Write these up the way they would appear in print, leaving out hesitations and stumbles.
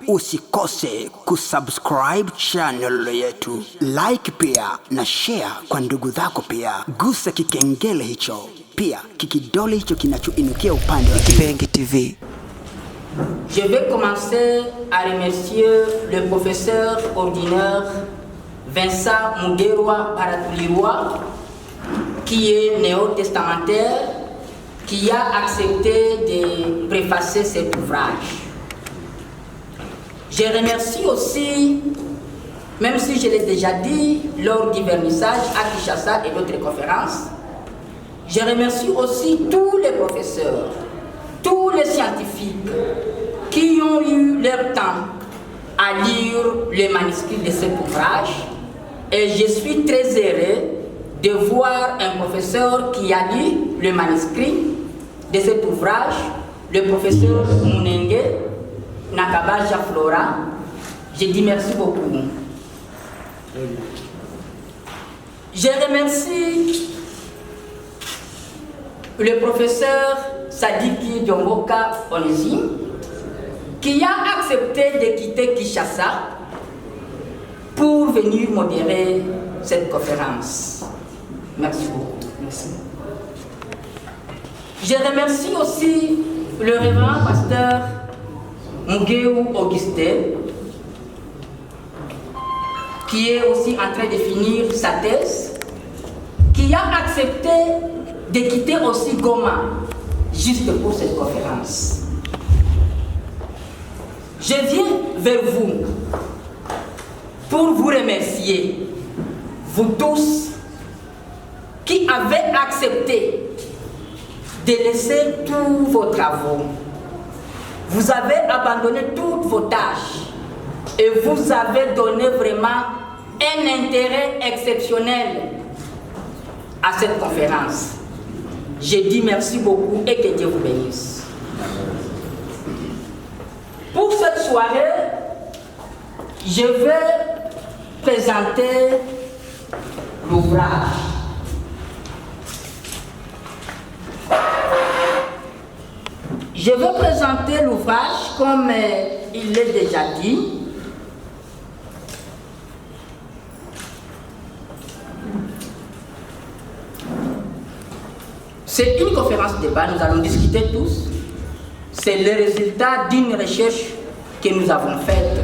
usikose kusubscribe channel yetu, like pia na share kwa ndugu zako pia. Gusa kikengele hicho, pia kikidole hicho kinachoinukia upande wa Kipengi TV. Je vais commencer à remercier le professeur ordinaire Vincent Mugerwa Baratuliwa, qui est néo-testamentaire, qui a accepté de préfacer cet ouvrage. Je remercie aussi, même si je l'ai déjà dit lors du vernissage à Kinshasa et d'autres conférences, je remercie aussi tous les professeurs, tous les scientifiques qui ont eu leur temps à lire les manuscrits de cet ouvrage. Et je suis très heureux de voir un professeur qui a lu le manuscrit de cet ouvrage, le professeur Munenge Nakabaja Flora. Je dis merci beaucoup. Je remercie le professeur Sadiki Djongoka Onesi, qui a accepté de quitter Kinshasa pour venir modérer cette conférence. Merci beaucoup. Merci. Je remercie aussi le révérend pasteur Mugeru Augustin, qui est aussi en train de finir sa thèse, qui a accepté de quitter aussi Goma juste pour cette conférence. Je viens vers vous pour vous remercier, vous tous qui avez accepté de laisser tous vos travaux. Vous avez abandonné toutes vos tâches et vous avez donné vraiment un intérêt exceptionnel à cette conférence. Je dis merci beaucoup et que Dieu vous bénisse. Pour cette soirée, je vais présenter l'ouvrage. Je vais présenter l'ouvrage comme il est déjà dit. C'est une conférence débat, nous allons discuter tous. C'est le résultat d'une recherche que nous avons faite.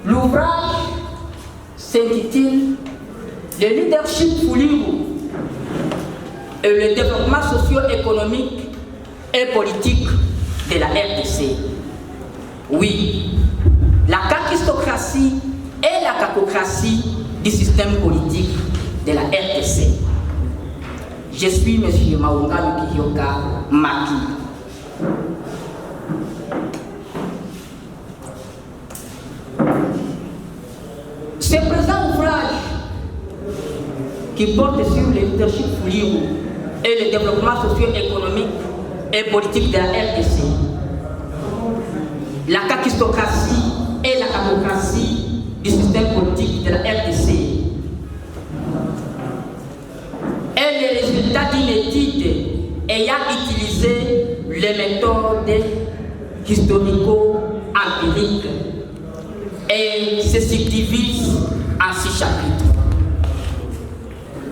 L'ouvrage s'intitule « Le leadership Fulingu et le développement socio-économique et politique de la RDC ». Oui, la kakistocratie et la kakocratie du système politique de la RDC. Je suis M. Maunga Lukiyoka Maki. Ce présent ouvrage qui porte sur le leadership Fulingu et le développement socio-économique et politique de la RDC, la kakistocratie et la kakocratie du système politique de la RDC, est le résultat d'une étude ayant utilisé les méthodes historico-empiriques et se subdivise en 6 chapitres.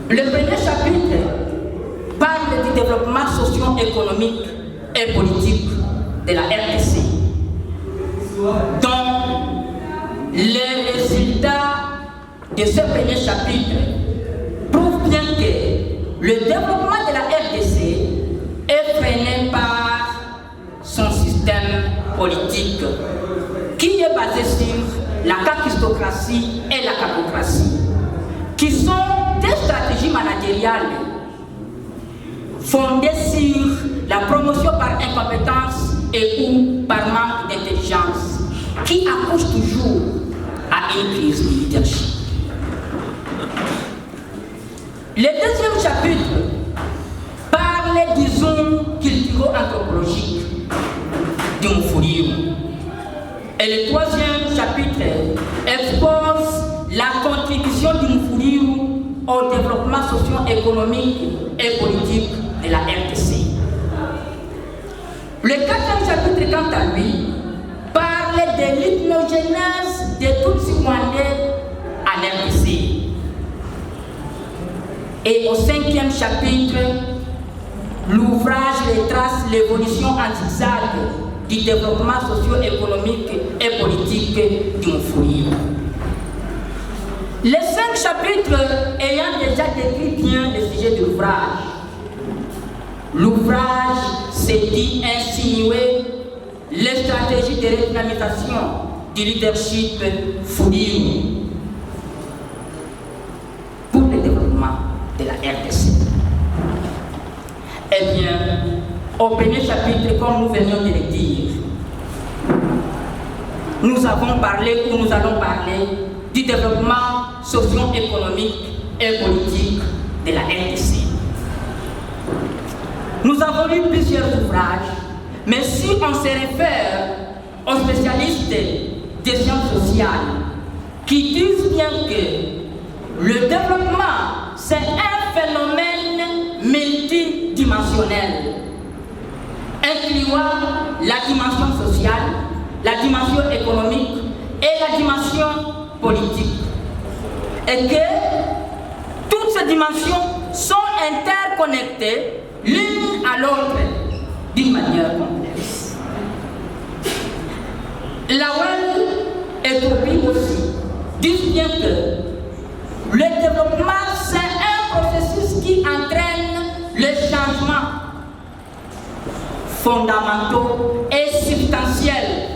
Le premier chapitre parle du développement socio-économique et politique de la RDC, dont les résultats de ce premier chapitre prouvent bien que le développement de la RDC est freiné par son système politique, qui est basé sur la kakistocratie et la kakocratie, qui sont des stratégies managériales fondées sur la promotion par incompétence et ou par manque d'intelligence, qui accouche toujours à une crise de leadership. Le deuxième chapitre parle du zone culturo-anthropologique du Mufuliro. Et le troisième chapitre expose la contribution du Mufuliro au développement socio-économique et politique de la RDC. Le quatrième chapitre, quant à lui, parle l'ethnogenèse de Tutsi Rwandais en RDC. Et au 5e chapitre, l'ouvrage retrace l'évolution en zigzag du développement socio-économique et politique du Mufulira. Les 5 chapitres ayant déjà décrit bien le sujet de l'ouvrage s'est dit insinuer les stratégies de redynamisation du leadership Fuliru pour le développement de la RDC. Eh bien, au premier chapitre, comme nous venions de le dire, nous avons parlé ou nous allons parler du développement socio-économique et politique de la RDC. Nous avons lu plusieurs ouvrages, mais si on se réfère aux spécialistes des sciences sociales qui disent bien que le développement, c'est un phénomène multidimensionnel, incluant la dimension sociale, la dimension économique et la dimension politique. Et que toutes ces dimensions sont interconnectées l'une à l'autre d'une manière complexe. Lawal et Tobi aussi disent bien que le développement, c'est un processus qui entraîne les changements fondamentaux et substantiels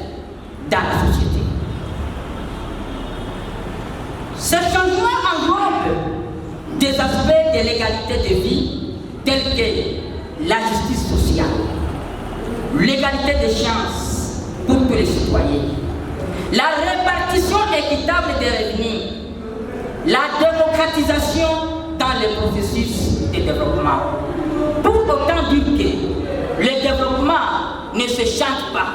dans la société. Ces changements englobent des aspects de l'égalité de vie tels que la justice sociale, l'égalité des chances pour tous les citoyens, la répartition équitable des revenus, la démocratisation dans le processus de développement. Pour autant dire que le développement ne se chante pas,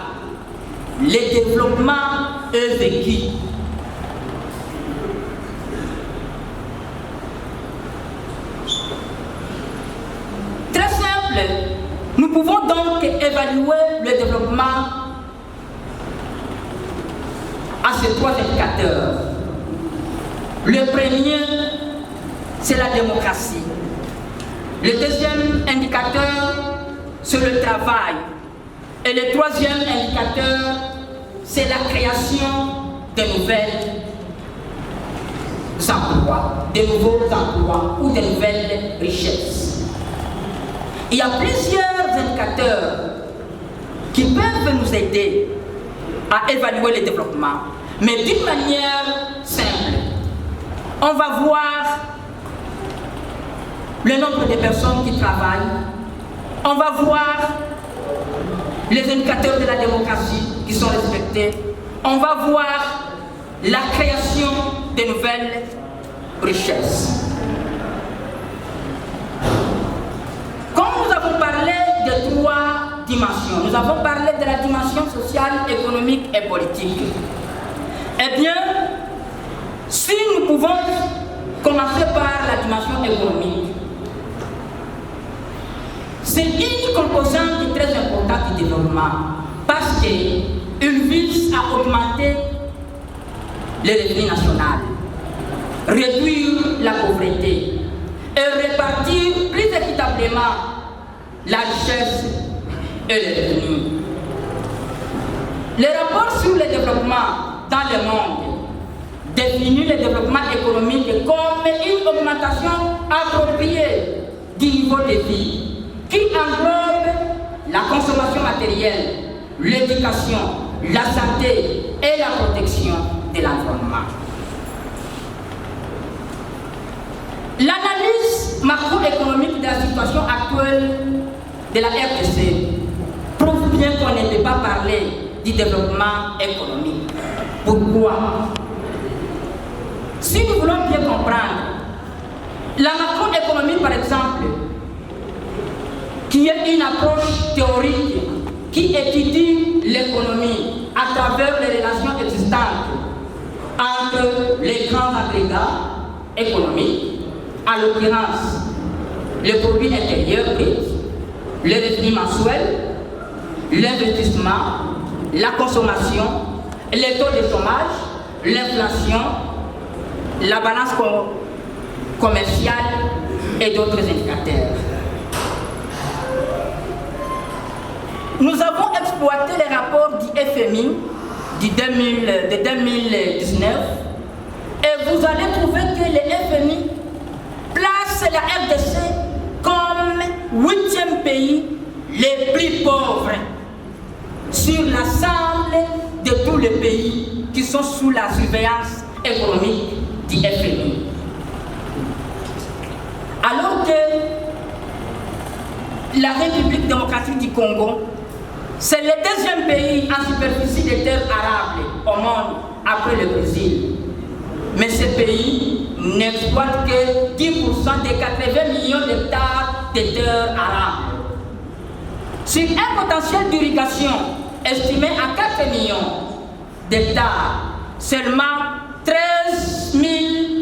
le développement est vécu. Très simple, nous pouvons donc évaluer le développement à ces 3 indicateurs. Le premier, c'est la démocratie. Le deuxième indicateur, c'est le travail. Et le troisième indicateur, c'est la création de nouvelles emplois, de nouveaux emplois ou de nouvelles richesses. Il y a plusieurs indicateurs qui peuvent nous aider à évaluer le développement, mais d'une manière simple. On va voir le nombre de personnes qui travaillent, on va voir les indicateurs de la démocratie qui sont respectés, on va voir la création de nouvelles richesses. Comme nous avons parlé de 3 dimensions, nous avons parlé de la dimension sociale, économique et politique. Eh bien, si nous pouvons commencer par la dimension économique, c'est une composante très importante du développement parce qu'il vise à augmenter les revenus nationaux, réduire la pauvreté et répartir plus équitablement la richesse et les revenus. Les rapports sur le développement dans le monde définit le développement économique comme une augmentation appropriée du niveau de vie qui englobe la consommation matérielle, l'éducation, la santé et la protection de l'environnement. L'analyse macroéconomique de la situation actuelle de la RDC prouve bien qu'on ne peut pas parler du développement économique. Pourquoi? Si nous voulons bien comprendre, la macroéconomie par exemple, qui est une approche théorique qui étudie l'économie à travers les relations existantes entre les grands agrégats économiques, à l'occurrence le produit intérieur brut, les revenus mensuels, l'investissement, la consommation, les taux de chômage, l'inflation, la balance commerciale et d'autres indicateurs. Nous avons exploité les rapports du FMI de 2019 et vous allez trouver que le FMI place la RDC comme 8e pays les plus pauvres sur l'ensemble de tous les pays qui sont sous la surveillance économique du FMI. Alors que la République démocratique du Congo, c'est le 2e pays en superficie des terres arables au monde après le Brésil. Mais ce pays n'exploite que 10% des 80 millions d'hectares de terres arables. Sur un potentiel d'irrigation estimé à 4 millions d'hectares, seulement 13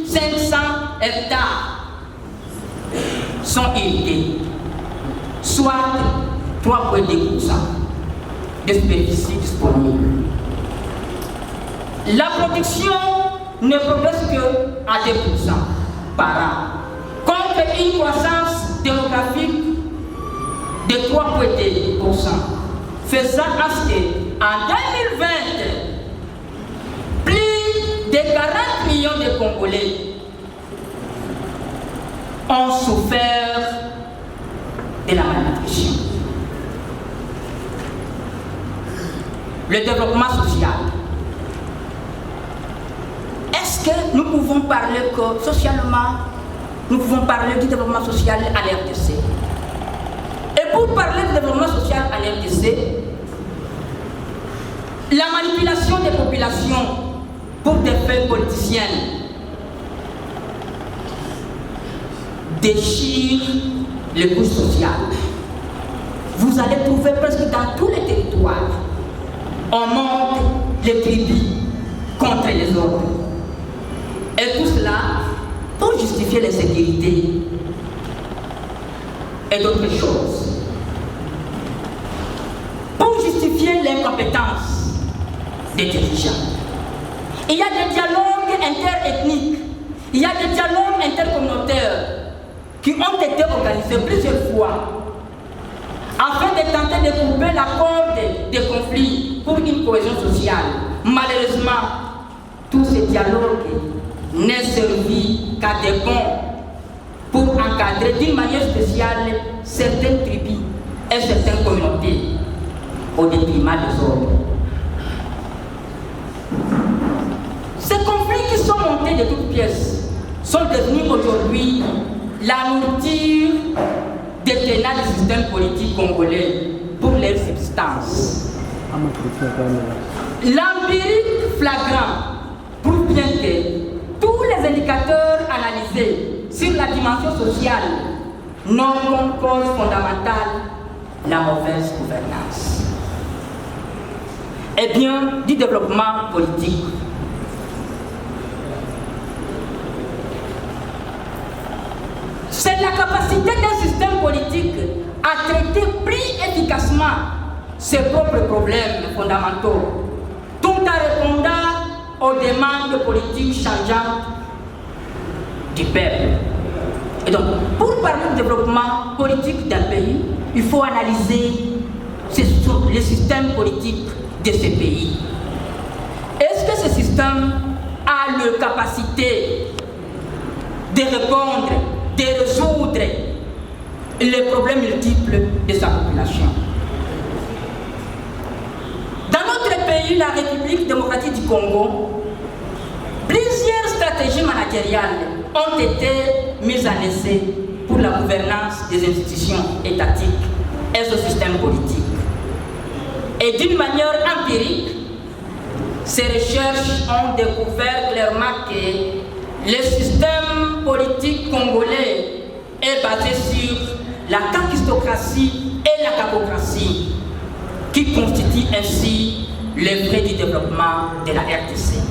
500 hectares sont irrigués, soit 3,2% de superficie disponible. La production ne progresse que à 2% par an, contre une croissance démographique de 3,2%, faisant à ce qu'en 2020, plus de 40 millions de Congolais ont souffert de la malnutrition. Le développement social. Est-ce que nous pouvons parler que socialement, nous pouvons parler du développement social à l'RDC? Et pour parler du développement social à l'RDC, la manipulation des populations pour des fins politiciennes déchire les couches sociales. Vous allez trouver presque dans tous les territoires, on monte les tribus contre les autres. Et tout cela pour justifier les sécurités et d'autres choses. Pour justifier l'incompétence des dirigeants. Il y a des dialogues interethniques, il y a des dialogues intercommunautaires qui ont été organisés plusieurs fois afin de tenter de couper la corde des conflits pour une cohésion sociale. Malheureusement, tous ces dialogues n'est servi qu'à des bons pour encadrer d'une manière spéciale certaines tribus et certaines communautés au détriment des autres. Ces conflits qui sont montés de toutes pièces sont devenus aujourd'hui la nourriture des tenants du système politique congolais pour leur substance. L'empirique flagrant prouve bien que tous les indicateurs analysés sur la dimension sociale n'ont comme cause fondamentale la mauvaise gouvernance. Et bien, du développement politique. C'est la capacité d'un système politique à traiter plus efficacement ses propres problèmes fondamentaux, tout en répondant aux demandes politiques changeantes du peuple. Et donc, pour parler du développement politique d'un pays, il faut analyser les systèmes politiques de ce pays. Est-ce que ce système a la capacité de répondre, de résoudre les problèmes multiples de sa population? Dans notre pays, la République démocratique du Congo, plusieurs stratégies managériales ont été mises en essai pour la gouvernance des institutions étatiques et ce système politique. Et d'une manière empirique, ces recherches ont découvert clairement que le système politique congolais est basé sur la kakistocratie et la capocratie, qui constituent ainsi les vrais du développement de la RDC.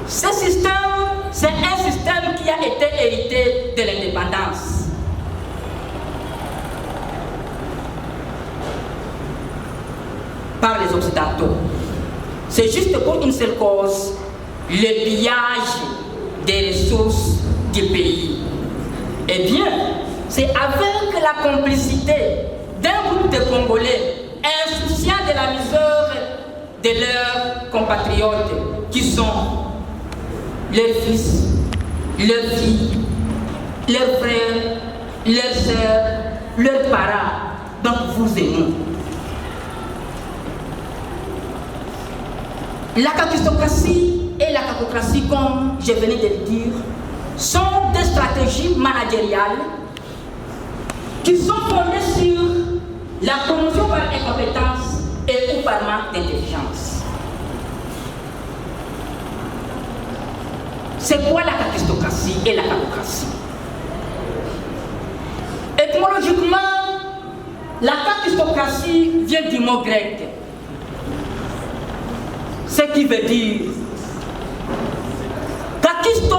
Ce système, c'est un système qui a été hérité de l'indépendance. par les Occidentaux. C'est juste pour une seule cause, le pillage des ressources du pays. Eh bien, c'est avec la complicité d'un groupe de Congolais insouciants de la misère de leurs compatriotes, qui sont leurs fils, leurs filles, leurs frères, leurs sœurs, leurs parents, donc vous et nous. La kakistocratie et la kakocratie, comme je venais de le dire, sont des stratégies managériales qui sont fondées sur la promotion par incompétence et ou par manque d'intelligence. C'est quoi la kakistocratie et la kakocratie? Étymologiquement, la kakistocratie vient du mot grec, ce qui veut dire kakistos,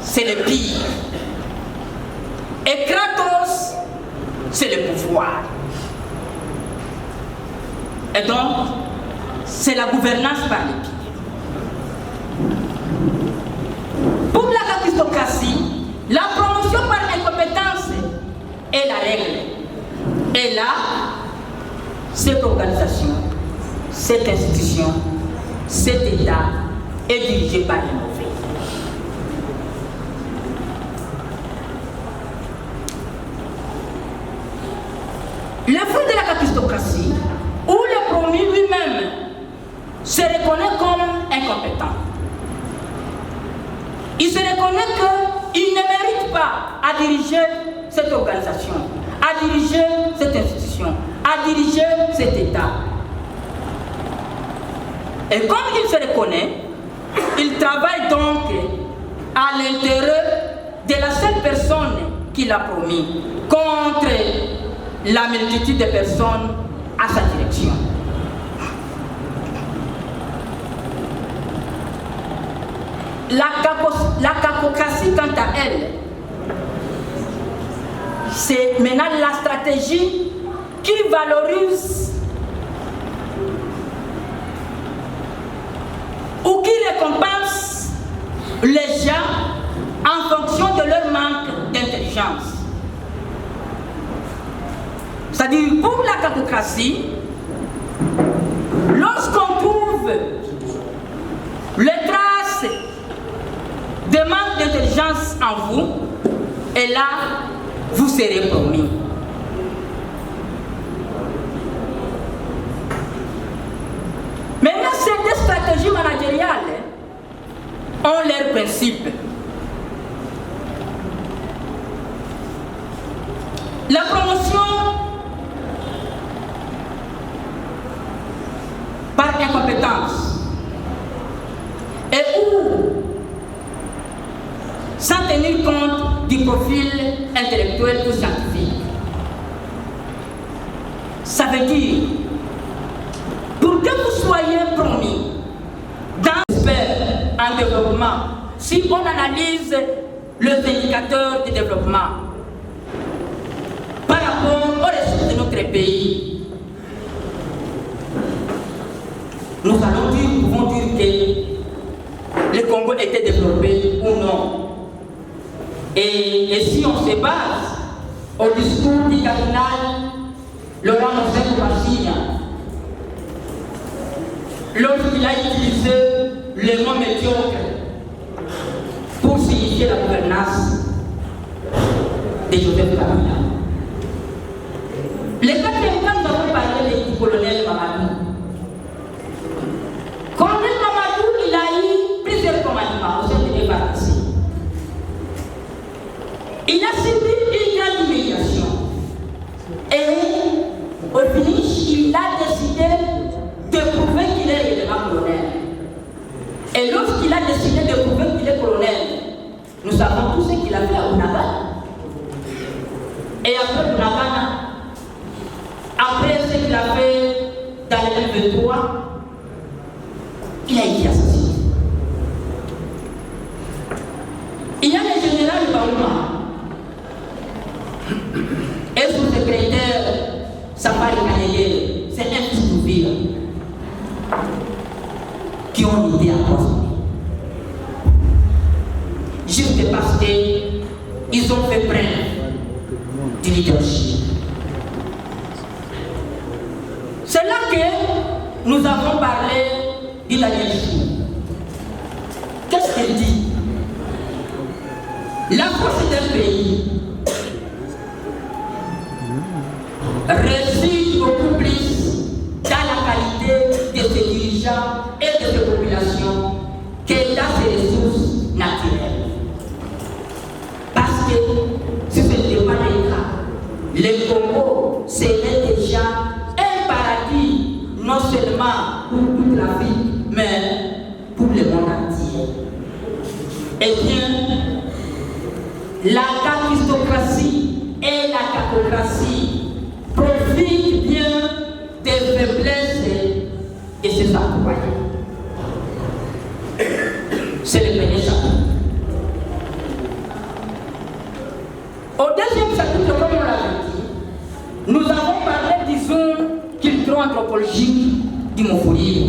c'est le pire, et kratos, c'est le pouvoir. Et donc, c'est la gouvernance par le pire. Pour la kakistocratie, la promotion par incompétence est la règle. Et là, cette organisation, cette institution, cet État est dirigé par les mauvais. Le fruit de la kakistocratie, où le promu lui-même se reconnaît comme incompétent. Il se reconnaît qu'il ne mérite pas à diriger cette organisation, à diriger cette institution, à diriger cet État. Et comme il se reconnaît, il travaille donc à l'intérêt de la seule personne qu'il a promis, contre la multitude de personnes à sa direction. La kakocratie, quant à elle, c'est maintenant la stratégie qui valorise ou qui récompense les gens en fonction de leur manque d'intelligence. C'est-à-dire, pour la kakocratie, lorsqu'on trouve les traces de manque d'intelligence en vous, et là, vous serez promis. Maintenant, ces stratégies managériales ont leurs principes. La promotion par incompétence et ou sans tenir compte du profil intellectuel ou scientifique. Ça veut dire, pour que vous soyez promis dans un développement, si on analyse les indicateurs de développement par rapport aux ressources de notre pays, nous pouvons dire que le Congo était développé ou non. Et si on se base au discours du cardinal Laurent Monseigneur, lorsqu'il a utilisé le mot médiocre pour signifier la gouvernance de Joseph Kabila. Le quatrième temps, nous avons parlé du colonel Mamadou. Colonel Mamadou, il a eu plusieurs commandements au sein de l'État. Il a subi une grande humiliation. Et au finish, il a décidé de prouver qu'il est réellement colonel. Et lorsqu'il a décidé de prouver qu'il est colonel, nous savons tout ce qu'il a fait à Bunagana. Et après Bunagana, après ce qu'il a fait dans les 23, il a été assassiné. Il y a le général Baouma et son secrétaire, sa que nous avons parlé du dernier jour, qu'est-ce qu'elle dit? La force d'un pays réside beaucoup plus dans la qualité de ses dirigeants et de ses populations que dans ses ressources naturelles. Parce que si ce n'était pas le cas, le Congo serait déjà un paradis, non seulement pour toute l'Afrique, mais pour le monde entier. Eh bien, la capistocratie et la capocratie profitent bien des faiblesses de ses employés. C'est le premier chapitre. Au deuxième chapitre, comme on l'avait dit, nous avons parlé, disons, culturo-anthropologique du Mufuliro.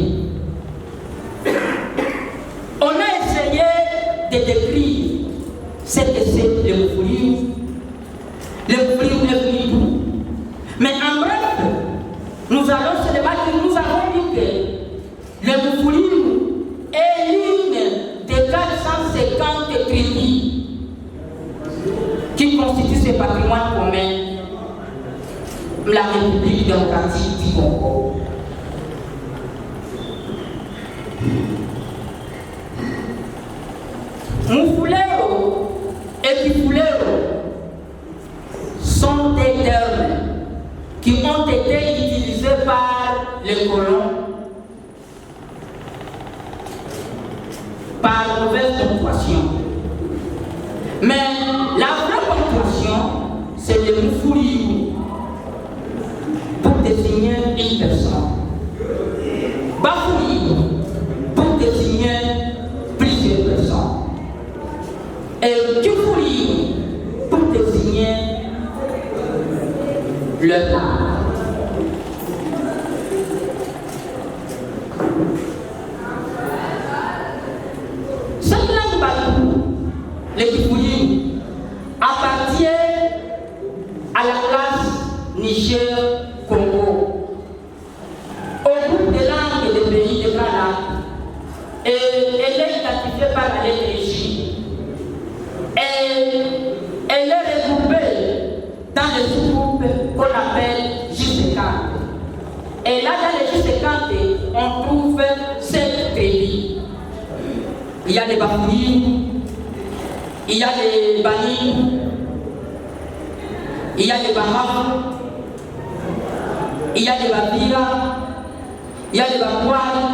On a essayé de décrire ce que c'est le Mufuliro. Le Mufuliro est venu d'où? Mais en bref, nous allons se débattre, nous avons dit que le Mufuliro est l'une des 450 tribus qui constituent ce patrimoine commun, la République démocratique du Congo. Mufulero et Kifulero sont des termes qui ont été utilisés par les colons par mauvaise ponctuation. Mais la vraie ponctuation, c'est le Mufuliro pour désigner une personne. Bafuliro pour désigner plusieurs personnes. Et Kifuliro pour désigner le peuple. Cette langue Balou, le Kifuliro, appartient à la classe Niger-Congo, au groupe de langues des pays de Grands Lacs, et elle est identifiée par la lettre J. Elle est regroupée dans les sous-groupes qu'on appelle J50. Et là, dans les J50, on trouve 7 tribus. Il y a les Bafouilles, il y a les Bani, il y a les Baham, il y a les Babira, il y a les Bakwari,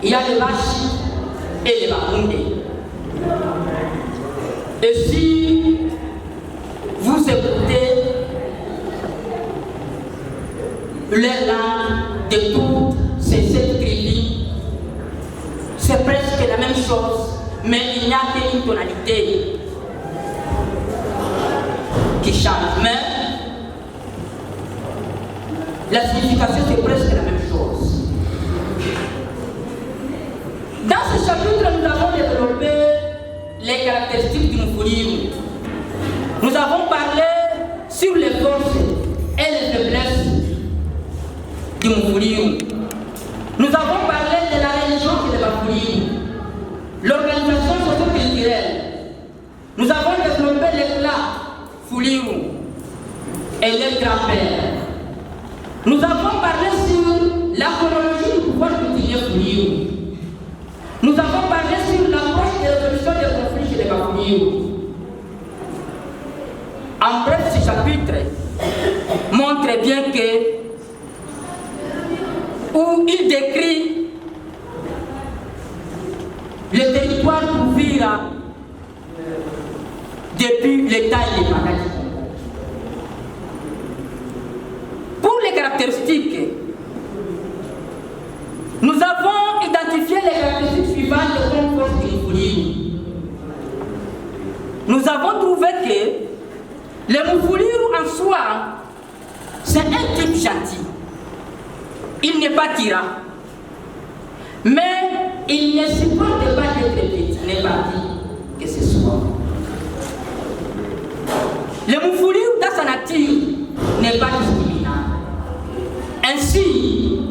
il y a les Bashi et les Bakoundé. Et si vous écoutez les langues de toutes ces 7 tribus, c'est presque la même chose, mais il n'y a qu'une tonalité qui change. Mais la signification, c'est presque la même chose. Dans ce chapitre, nous avons développé les caractéristiques du Mufuliro. Nous avons parlé sur les forces et les faiblesses du Mufuliro. Nous avons parlé de la religion qui est le Mufuliro, l'organisation socio-culturelle. Nous avons développé les plats Fuliro et les grands-pères. Nous avons parlé sur la chronologie du pouvoir coutumier Fuliro. Nous avons parlé sur l'approche de résolution des conflits chez les Bafouilles. En bref, ce chapitre montre bien que, où il décrit le territoire d'Ouvira depuis l'état indépendant. Pour les caractéristiques, nous avons identifié les caractéristiques suivantes de force du Mufuliro. Nous avons trouvé que le Mufuliro en soi, c'est un type gentil. Il n'est pas tyran, mais il ne supporte pas d'être petit, n'est pas dit que ce soit. Le Mufuliro, dans sa nature, n'est pas discriminant. Ainsi,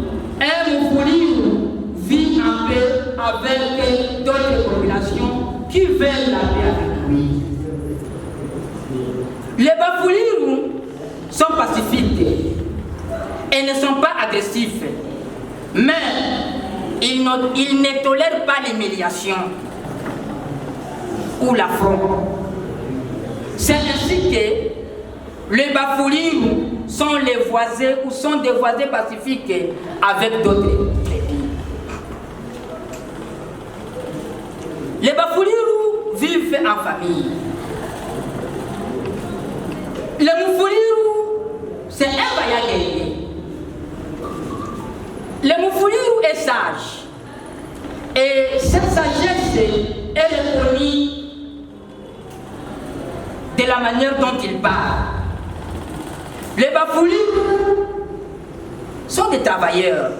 avec d'autres populations qui veulent la paix avec lui. Les Bafouliru sont pacifiques et ne sont pas agressifs, mais ils ne tolèrent pas l'humiliation ou l'affront. C'est ainsi que les Bafouliru sont les voisins ou sont des voisins pacifiques avec d'autres tribus. Les Bafouliru vivent en famille. Le Moufoulirou, c'est un vaillant guerrier. Le Moufoulirou est sage. Et cette sagesse est reconnue de la manière dont il parle. Les Bafouliru sont des travailleurs.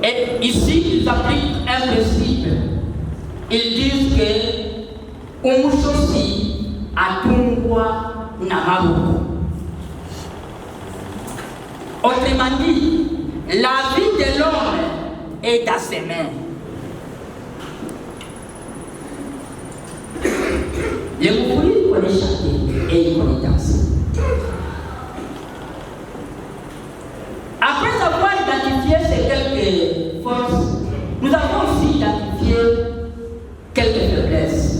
Et ici, ils appliquent un principe. Ils disent que Omushosi Atungwa Namaruku. Autrement dit, la vie de l'homme est dans ses mains. Les Moufoulirou connaissent chanter et ils connaissent danser. Après avoir identifié ces quelques forces, nous avons aussi identifié quelques faiblesses.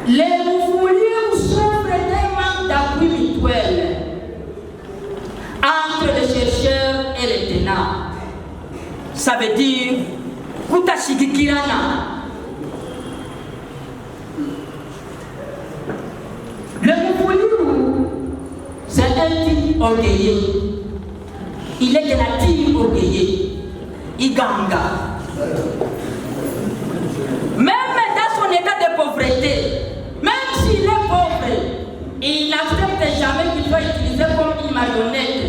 Les Moufoulirou souffrent d'un manque d'appui mutuel entre les chercheurs et les tenants. Ça veut dire Kutashigikirana. Le Moufoulirou, c'est un type orgueilleux. Il est de la team orgueilleux. Iganga. Même dans son état de pauvreté, même s'il est pauvre, il n'accepte jamais qu'il soit utilisé comme une marionnette.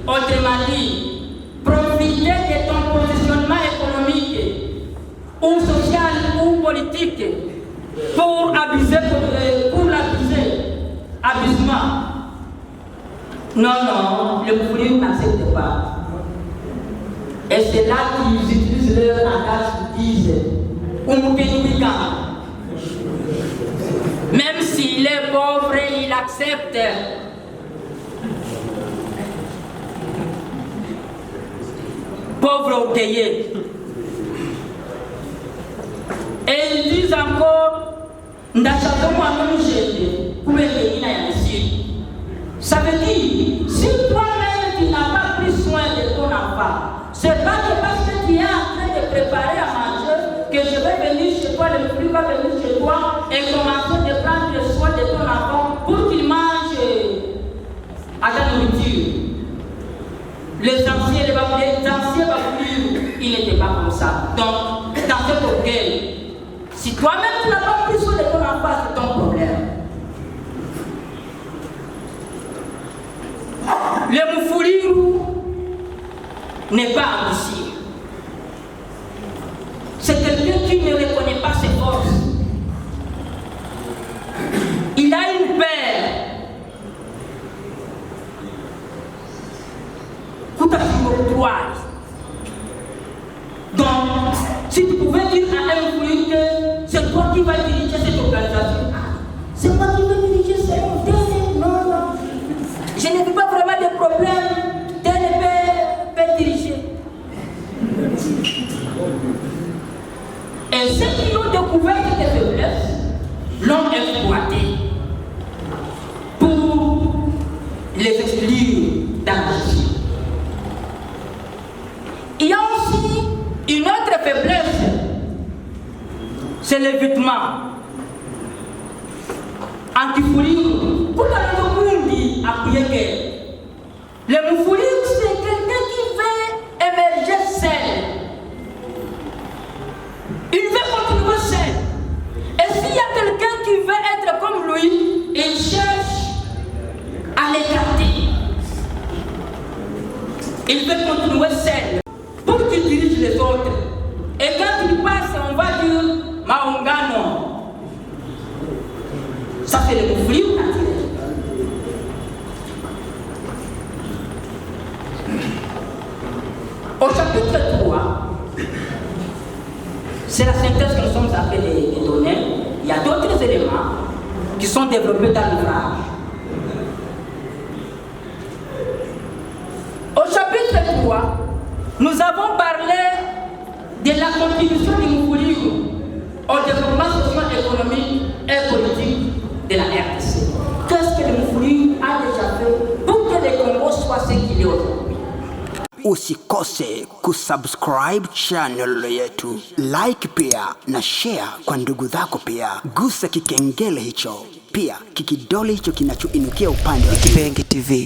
Autrement dit, profiter de ton positionnement économique ou social ou politique pour abuser, pour l'abuser. Abusement. Non, le Moufoulirou n'accepte pas. Et c'est là qu'ils utilisent leur langage, ils disent même s'il est pauvre, il accepte. Pauvre orgueilleux. Et ils disent encore, ça veut dire, si toi-même tu n'as pas pris soin de ton enfant, c'est pas que parce que tu es en train de préparer à manger que je vais venir chez toi, le plus va venir chez toi et commencer de prendre soin de ton enfant pour qu'il mange à ta nourriture. Les anciens Bafouliru, ils n'étaient pas comme ça. Donc, dans cet orgueil, si toi-même tu n'as pas pris soin de ton enfant, c'est ton problème. Le Moufoulirou n'est pas ambitieux. C'est quelqu'un qui ne reconnaît pas ses forces. Il a une paire. Donc, si tu pouvais dire à un Moufoulirou que c'est toi qui vas diriger cette organisation, c'est moi qui vais diriger cette organisation. Non. Je n'ai pas vraiment de problème. TNP peut diriger. Et ceux qui ont découvert cette faiblesse l'ont exploité pour les exclure dans la vie. Il y a aussi une autre faiblesse, c'est le vêtement. Anti-Moufoulirou, le Moufoulirou, c'est quelqu'un qui veut émerger seul. Il veut continuer seul. Et s'il y a quelqu'un qui veut être comme lui, il cherche à l'écarter. Il veut continuer seul pour qu'il dirige les autres. Et quand il passe, on va dire Maongano. Ça, c'est le Moufoulirou naturel. vais les donner. Il y a d'autres éléments qui sont développés dans l'ouvrage. Au chapitre 3, nous avons parlé de la contribution du Moufoulou au développement socio-économique et politique de la RDC. Qu'est-ce que le Moufoulou a déjà fait pour que le Congo soit ce qu'il est aujourd'hui? Usikose kusubscribe channel yetu, like pia na share kwa ndugu zako pia. Gusa kikengele hicho, pia kikidole hicho kinachoinukia upande wa Kipenge TV.